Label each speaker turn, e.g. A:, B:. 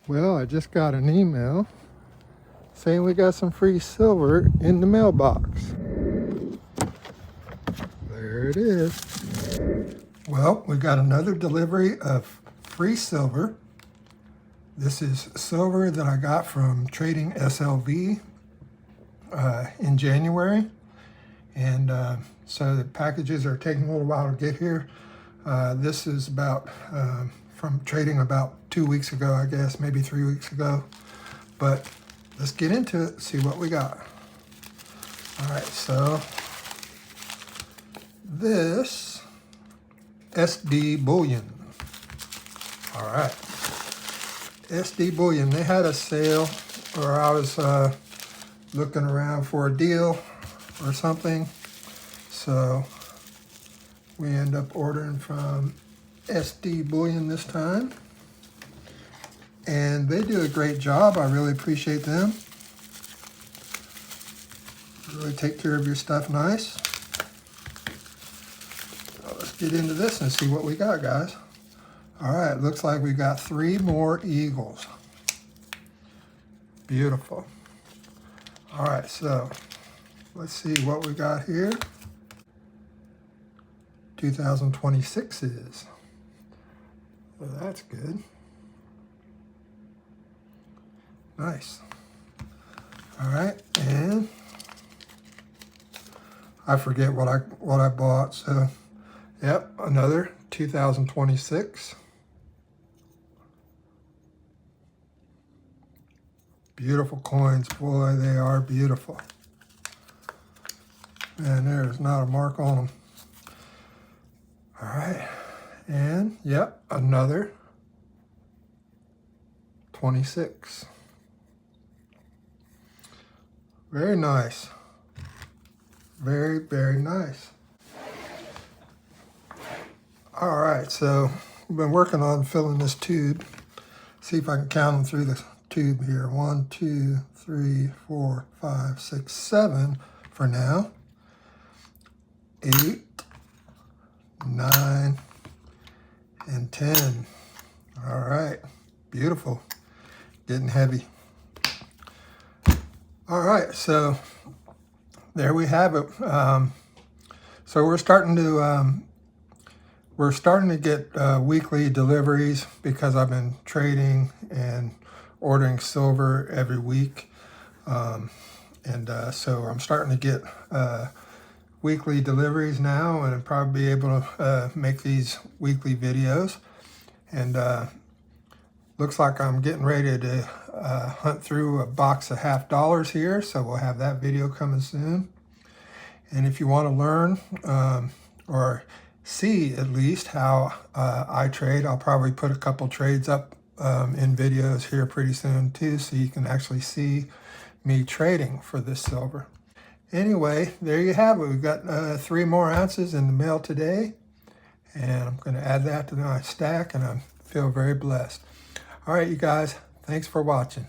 A: Well, I just got an email saying we got some free silver in the mailbox. There it is. Well, we got another delivery of free silver. This is silver that I got from trading SLV in January. And so the packages are taking a little while to get here. This is about from trading about 2 weeks ago, I guess, maybe 3 weeks ago. But let's get into it, see what we got. All right, so this SD bullion. All right, SD bullion, they had a sale, or I was looking around for a deal or something. So we end up ordering from SD bullion this time. And they do a great job. I really appreciate them. Really take care of your stuff nice. So let's get into this and see what we got, guys. All right, looks like we got 3 more eagles. Beautiful. All right, so let's see what we got here. 2026 is. So that's good. Nice. All right, and I forget what I bought. So, yep, another 2026. Beautiful coins, boy, they are beautiful. And there is not a mark on them. All right, and yep, another 26. Very nice. Very, very nice. All right, so I've been working on filling this tube. See if I can count them through the tube here. 1, 2, 3, 4, 5, 6, 7 for now. 8, 9, and 10. All right, beautiful. Getting heavy. All right, so there we have it. So we're starting to get weekly deliveries because I've been trading and ordering silver every week, so I'm starting to get weekly deliveries now, and I'll probably be able to make these weekly videos. And looks like I'm getting ready to hunt through a box of $50 here, so we'll have that video coming soon. And if you want to learn or see at least how I trade, I'll probably put a couple trades up in videos here pretty soon too, so you can actually see me trading for this silver. Anyway, there you have it. We've got 3 more ounces in the mail today, and I'm going to add that to my stack, and I feel very blessed. All right, you guys, thanks for watching.